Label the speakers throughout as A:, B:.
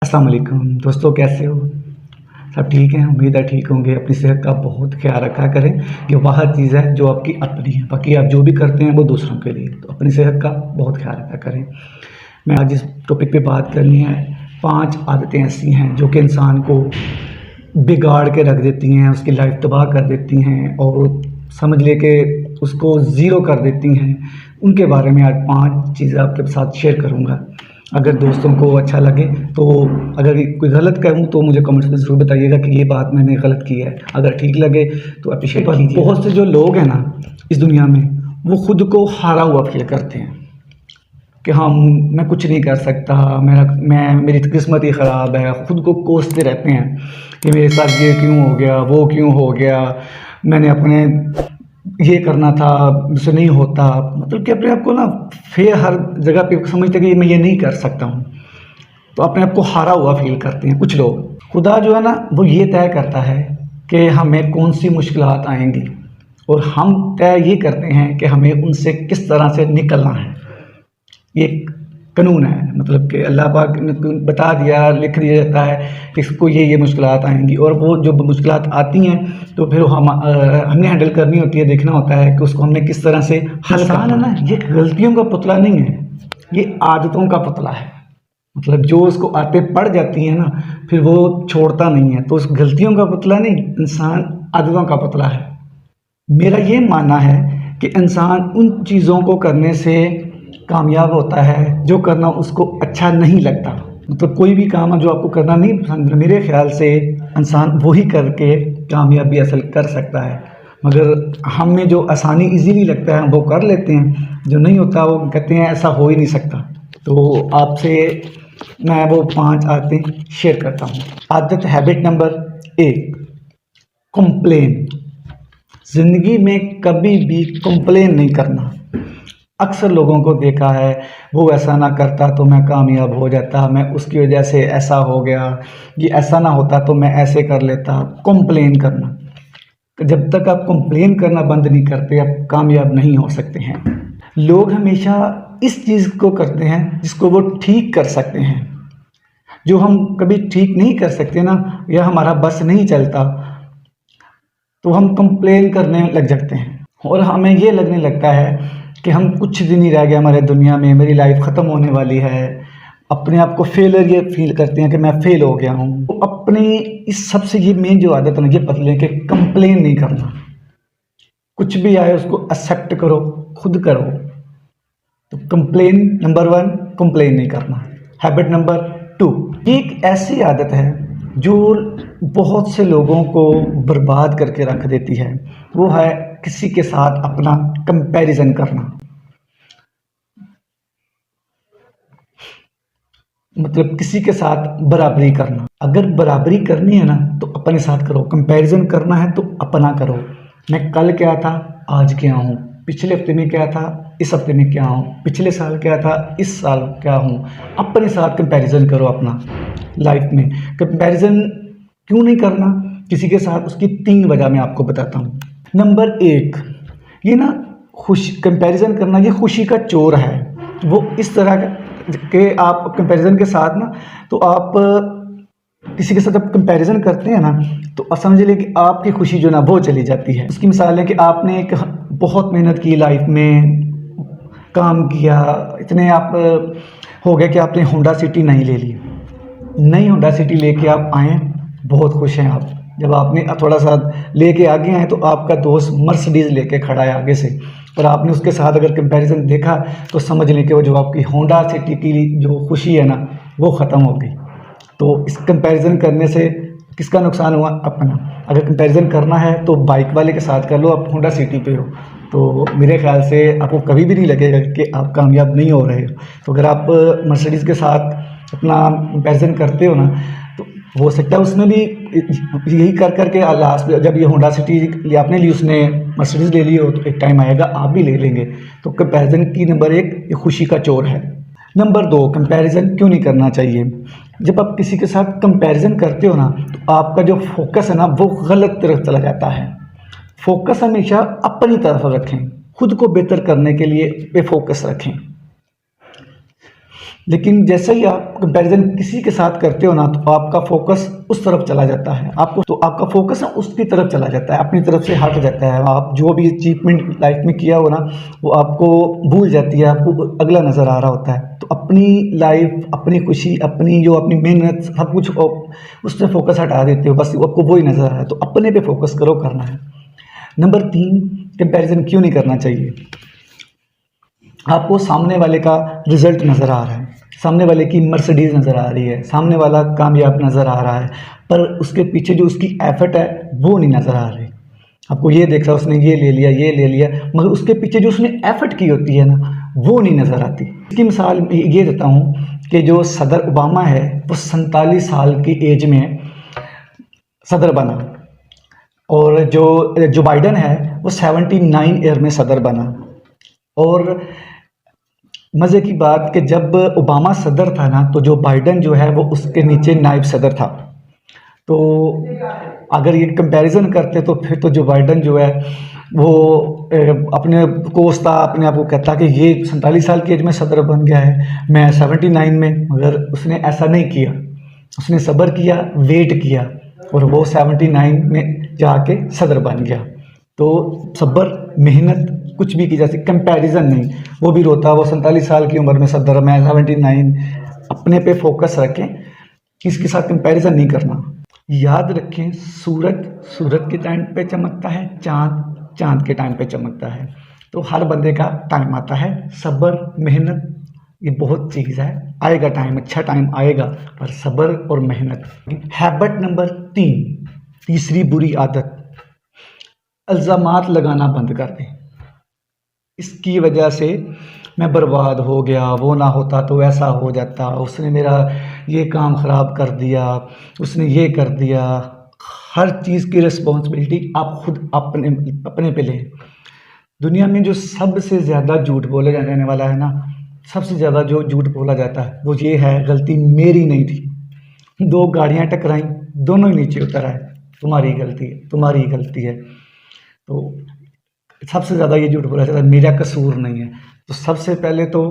A: अस्सलाम वालेकुम दोस्तों, कैसे हो? सब ठीक हैं? उम्मीद है ठीक होंगे। अपनी सेहत का बहुत ख्याल रखा करें। ये वह चीज़ है जो आपकी अपनी है, बाकी आप जो भी करते हैं वो दूसरों के लिए। तो अपनी सेहत का बहुत ख्याल रखा करें। मैं आज इस टॉपिक पे बात करनी है, 5 आदतें ऐसी हैं जो कि इंसान को बिगाड़ के रख देती हैं, उसकी लाइफ तबाह कर देती हैं और समझ ले कि उसको ज़ीरो कर देती हैं। उनके बारे में आज 5 चीज़ें आपके साथ शेयर करूँगा। अगर दोस्तों को अच्छा लगे तो, अगर कोई गलत कहूँ तो मुझे कमेंट्स में ज़रूर बताइएगा कि ये बात मैंने गलत की है। अगर ठीक लगे तो अप्रिशिएट कीजिए। बहुत से जो लोग हैं ना इस दुनिया में, वो खुद को हारा हुआ फील करते हैं कि हाँ, मैं कुछ नहीं कर सकता, मेरी किस्मत ही ख़राब है। ख़ुद को कोसते रहते हैं कि मेरे साथ ये क्यों हो गया, वो क्यों हो गया, मैंने अपने ये करना था, मुझसे नहीं होता। मतलब कि अपने आप को ना हर जगह पे समझते कि मैं ये नहीं कर सकता हूँ, तो अपने आप को हारा हुआ फील करते हैं कुछ लोग। खुदा जो है ना वो ये तय करता है कि हमें कौन सी मुश्किलात आएंगी और हम तय ये करते हैं कि हमें उनसे किस तरह से निकलना है। ये कानून है, मतलब कि अल्लाह पाक ने बता दिया, लिख दिया जाता है कि इसको ये मुश्किलात आएंगी, और वो जो मुश्किलात आती हैं तो फिर हमने हैंडल करनी होती है। देखना होता है कि उसको हमने किस तरह से हल करना है ना। ये गलतियों का पुतला नहीं है, ये आदतों का पुतला है। मतलब जो उसको आदतें पड़ जाती हैं ना, फिर वो छोड़ता नहीं है। तो उस गलतियों का पुतला नहीं, इंसान आदतों का पुतला है। मेरा ये मानना है कि इंसान उन चीज़ों को करने से कामयाब होता है जो करना उसको अच्छा नहीं लगता। मतलब कोई भी काम है जो आपको करना नहीं पसंद, मेरे ख्याल से इंसान वही करके कामयाबी हासिल कर सकता है। मगर हमें जो आसानी इजीली लगता है वो कर लेते हैं, जो नहीं होता वो कहते हैं ऐसा हो ही नहीं सकता। तो आपसे मैं वो 5 आदतें शेयर करता हूँ। आदत हैबिट नंबर 1, कंप्लेन। ज़िंदगी में कभी भी कंप्लेन नहीं करना। अक्सर लोगों को देखा है, वो ऐसा ना करता तो मैं कामयाब हो जाता, मैं उसकी वजह से ऐसा हो गया, ये ऐसा ना होता तो मैं ऐसे कर लेता। कंप्लेन करना, जब तक आप कंप्लेन करना बंद नहीं करते आप कामयाब नहीं हो सकते हैं। लोग हमेशा इस चीज़ को करते हैं जिसको वो ठीक कर सकते हैं। जो हम कभी ठीक नहीं कर सकते ना, या हमारा बस नहीं चलता, तो हम कंप्लेन करने लग जाते हैं और हमें ये लगने लगता है कि हम कुछ दिन ही रह गए हमारे दुनिया में, मेरी लाइफ ख़त्म होने वाली है। अपने आप को फेलियर ये फील करते हैं कि मैं फेल हो गया हूँ। तो अपनी इस सबसे ये मेन जो आदत है ये बदलें कि कंप्लेन नहीं करना। कुछ भी आए उसको एक्सेप्ट करो, खुद करो। तो कंप्लेन नंबर 1, कंप्लेन नहीं करना। हैबिट नंबर 2, एक ऐसी आदत है जो बहुत से लोगों को बर्बाद करके रख देती है, वो है किसी के साथ अपना कंपैरिजन करना। मतलब किसी के साथ बराबरी करना। अगर बराबरी करनी है ना तो अपने साथ करो, कंपैरिजन करना है तो अपना करो। मैं कल क्या था, आज क्या हूँ, पिछले हफ्ते में क्या था, इस हफ्ते में क्या हूँ, पिछले साल क्या था, इस साल क्या हूँ। अपने साथ कंपैरिजन करो अपना लाइफ में। कंपैरिजन क्यों नहीं करना किसी के साथ, उसकी 3 वजह मैं आपको बताता हूँ। नंबर 1, ये ना कंपैरिजन करना ये खुशी का चोर है। वो इस तरह के आप कंपैरिजन के साथ ना, तो आप किसी के साथ जब कंपैरिजन करते हैं ना तो आप समझ लें कि आपकी खुशी जो ना वो चली जाती है। उसकी मिसाल है कि आपने एक बहुत मेहनत की, लाइफ में काम किया, इतने आप हो गए कि आपने होंडा सिटी नहीं ले ली। नई होंडा सिटी लेके आप आए, बहुत खुश हैं आप। जब आपने थोड़ा सा लेके आगे आए तो आपका दोस्त मर्सिडीज़ लेके खड़ा है आगे से, और आपने उसके साथ अगर कंपैरिजन देखा तो समझ लें कि वो जो आपकी होंडा सिटी की जो खुशी है ना वो ख़त्म हो गई। तो इस कंपैरिजन करने से किसका नुकसान हुआ? अपना। अगर कंपैरिजन करना है तो बाइक वाले के साथ कर लो, आप होंडा सिटी पे हो, तो मेरे ख्याल से आपको कभी भी नहीं लगेगा कि आप कामयाब नहीं हो रहे हो। तो अगर आप मर्सिडीज़ के साथ अपना कंपैरिजन करते हो ना, तो हो सकता है उसमें भी यही कर के लास्ट में जब ये होंडा सिटी आपने ली, उसने मर्सिडीज़ ले ली हो, तो एक टाइम आएगा आप भी ले लेंगे। तो कंपैरिजन की नंबर 1 ये खुशी का चोर है। नंबर 2, कंपैरिजन क्यों नहीं करना चाहिए। जब आप किसी के साथ कंपैरिजन करते हो ना तो आपका जो फोकस है ना वो गलत तरफ चला जाता है। फोकस हमेशा अपनी तरफ रखें, खुद को बेहतर करने के लिए पे फोकस रखें। लेकिन जैसे ही आप कंपैरिजन किसी के साथ करते हो ना, तो आपका फोकस उस तरफ चला जाता है, आपका फोकस ना उसकी तरफ चला जाता है, अपनी तरफ से हट जाता है। आप जो भी अचीवमेंट लाइफ में किया हो ना, वो आपको भूल जाती है, आपको अगला नज़र आ रहा होता है। तो अपनी लाइफ, अपनी खुशी, अपनी मेहनत, सब कुछ उससे फोकस हटा देते हो, बस आपको वही नज़र आ रहा है। तो अपने पे फोकस करो, करना है। नंबर 3, कंपैरिजन क्यों नहीं करना चाहिए। आपको सामने वाले का रिजल्ट नज़र आ रहा है, सामने वाले की मर्सिडीज़ नज़र आ रही है, सामने वाला कामयाब नज़र आ रहा है, पर उसके पीछे जो उसकी एफर्ट है वो नहीं नज़र आ रही। आपको ये देख रहा, उसने ये ले लिया, मगर उसके पीछे जो उसने एफर्ट की होती है ना, वो नहीं नज़र आती। इसकी मिसाल ये देता हूँ कि जो सदर ओबामा है, वो 47 साल की एज में सदर बना, और जो बाइडन है वो 79 ईयर में सदर बना। और मज़े की बात कि जब ओबामा सदर था ना, तो जो बाइडन जो है वो उसके नीचे नायब सदर था। तो अगर ये कंपैरिजन करते तो फिर तो जो बाइडन जो है वो अपने कोसता, अपने आप को कहता कि ये 47 साल की एज में सदर बन गया है, मैं 79 में। मगर उसने ऐसा नहीं किया, उसने सब्र किया, वेट किया, और वो 79 में जाके सदर बन गया। तो सब्र, मेहनत कुछ भी की जा सकती, कंपैरिजन नहीं। वो भी रोता, वो 47 साल की उम्र में सदर, मैं 79। अपने पे फोकस रखें, किसके साथ कंपैरिजन नहीं करना। याद रखें, सूरज के टाइम पे चमकता है, चांद के टाइम पे चमकता है। तो हर बंदे का टाइम आता है। सब्र, मेहनत, ये बहुत चीज़ है, आएगा टाइम, अच्छा टाइम आएगा, पर सब्र और मेहनत। हैबिट नंबर 3, तीसरी बुरी आदत, इल्ज़ामात लगाना बंद कर दें। इसकी वजह से मैं बर्बाद हो गया, वो ना होता तो ऐसा हो जाता, उसने मेरा ये काम ख़राब कर दिया, उसने ये कर दिया। हर चीज़ की रिस्पॉन्सिबिलिटी आप खुद अपने पे लें। दुनिया में जो सबसे ज़्यादा झूठ बोले जाने वाला है ना, सबसे ज़्यादा जो झूठ बोला जाता है वो ये है, गलती मेरी नहीं थी, 2 गाड़ियाँ टकराई, दोनों ही नीचे उतर आए, तुम्हारी गलती है, तुम्हारी गलती है। तो सबसे ज़्यादा ये झूठ बोला जाता है, मेरा कसूर नहीं है। तो सबसे पहले तो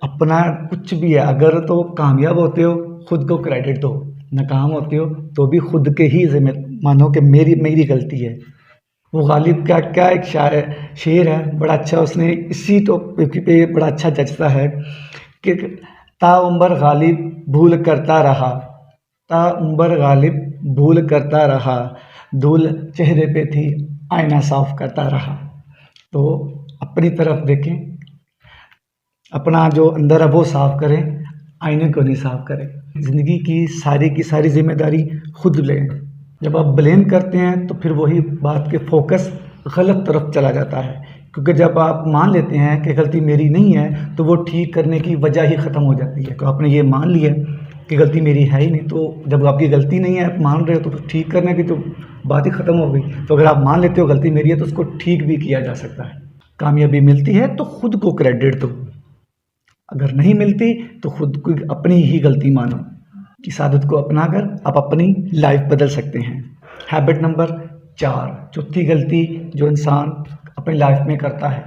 A: अपना कुछ भी है, अगर तो कामयाब होते हो खुद को क्रेडिट दो, नाकाम होते हो तो भी खुद के ही जिम्मे मानो कि मेरी गलती है। वो गालिब का क्या एक शेर है, बड़ा अच्छा, उसने इसी टॉपिक पे बड़ा अच्छा जचता है कि ताउम्र गालिब भूल करता रहा, ताउम्र गालिब भूल करता रहा, धूल चेहरे पे थी, आईना साफ करता रहा। तो अपनी तरफ देखें, अपना जो अंदर है वो साफ करें, आईने को नहीं साफ करें। ज़िंदगी की सारी जिम्मेदारी खुद लें। जब आप ब्लेम करते हैं तो फिर वही बात के फोकस गलत तरफ चला जाता है, क्योंकि जब आप मान लेते हैं कि गलती मेरी नहीं है तो वो ठीक करने की वजह ही ख़त्म हो जाती है। तो आपने ये मान लिया कि गलती मेरी है ही नहीं, तो जब आपकी गलती नहीं है, आप मान रहे हो, तो ठीक करने की तो बात ही ख़त्म हो गई। तो अगर आप मान लेते हो गलती मेरी है तो उसको ठीक भी किया जा सकता है। कामयाबी मिलती है तो खुद को क्रेडिट दो, अगर नहीं मिलती तो खुद को अपनी ही गलती मानो। इस आदत को अपनाकर आप अपनी लाइफ बदल सकते हैं। हैबिट नंबर 4, चौथी गलती जो इंसान अपनी लाइफ में करता है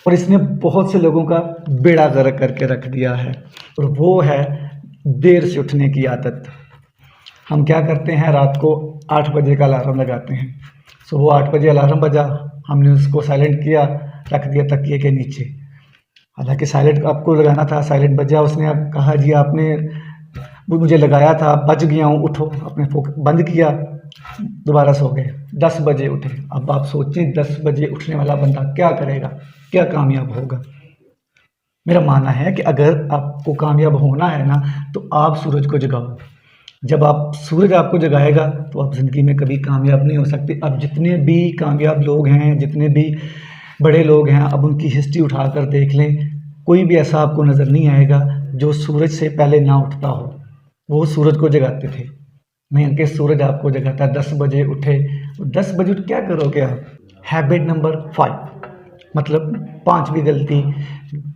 A: और इसने बहुत से लोगों का बेड़ा गर्क करके रख दिया है, और वो है देर से उठने की आदत। हम क्या करते हैं, रात को 8 बजे का अलार्म लगाते हैं, सुबह 8 बजे अलार्म बजा, हमने उसको साइलेंट किया, रख दिया तकिए के नीचे। हालांकि साइलेंट आपको लगाना था, साइलेंट बजा, उसने आप कहा जी आपने वो मुझे लगाया था, बच गया हूँ, उठो। आपने बंद किया, दोबारा सो गए, 10 बजे उठे। अब आप सोचें 10 बजे उठने वाला बंदा क्या करेगा, क्या कामयाब होगा। मेरा मानना है कि अगर आपको कामयाब होना है ना, तो आप सूरज को जगाओ। जब आप सूरज आपको जगाएगा तो आप ज़िंदगी में कभी कामयाब नहीं हो सकते। अब जितने भी कामयाब लोग हैं, जितने भी बड़े लोग हैं, अब उनकी हिस्ट्री उठा कर देख लें, कोई भी ऐसा आपको नज़र नहीं आएगा जो सूरज से पहले ना उठता हो। वो सूरज को जगाते थे, नहीं कि सूरज आपको जगाता है। 10 बजे उठे, 10 बजे उठ क्या करोगे आप। हैबिट नंबर 5, मतलब 5वीं गलती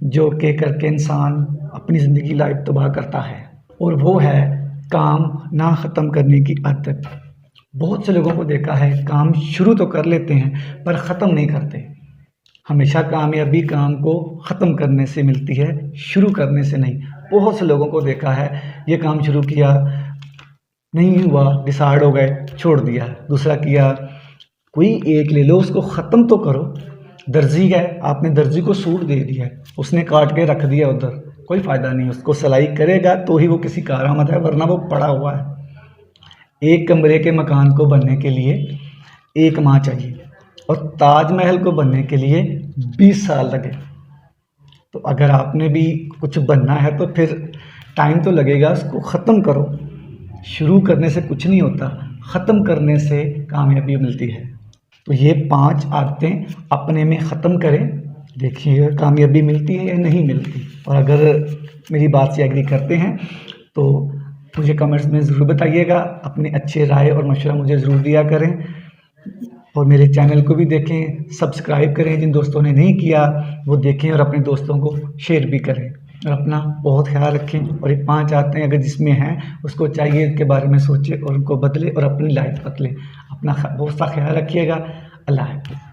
A: जो कि करके इंसान अपनी ज़िंदगी लाइफ तबाह करता है, और वो है काम ना ख़त्म करने की आदत। बहुत से लोगों को देखा है, काम शुरू तो कर लेते हैं पर ख़त्म नहीं करते। हमेशा कामयाबी काम को ख़त्म करने से मिलती है, शुरू करने से नहीं। बहुत से लोगों को देखा है, ये काम शुरू किया, नहीं हुआ, डिसाइड हो गए, छोड़ दिया, दूसरा किया। कोई एक ले लो, उसको ख़त्म तो करो। दर्जी है, आपने दर्जी को सूट दे दिया है, उसने काट के रख दिया उधर, कोई फ़ायदा नहीं, उसको सिलाई करेगा तो ही वो किसी कारआमद है, वरना वो पड़ा हुआ है। एक कमरे के मकान को बनने के लिए 1 माह चाहिए और ताजमहल को बनने के लिए 20 साल लगे। तो अगर आपने भी कुछ बनना है तो फिर टाइम तो लगेगा, उसको ख़त्म करो। शुरू करने से कुछ नहीं होता, ख़त्म करने से कामयाबी मिलती है। तो ये 5 आदतें अपने में ख़त्म करें, देखिए कामयाबी मिलती है या नहीं मिलती। और अगर मेरी बात से एग्री करते हैं तो मुझे कमेंट्स में ज़रूर बताइएगा, अपने अच्छे राय और मशवरा मुझे ज़रूर दिया करें। और मेरे चैनल को भी देखें, सब्सक्राइब करें, जिन दोस्तों ने नहीं किया वो देखें और अपने दोस्तों को शेयर भी करें। और अपना बहुत ख्याल रखें। और ये 5 आदतें अगर जिसमें हैं उसको चाहिए इसके बारे में सोचें और उनको बदले और अपनी लाइफ बदलें। अपना बहुत सा ख्याल रखिएगा। अल्लाह हाफ़िज़।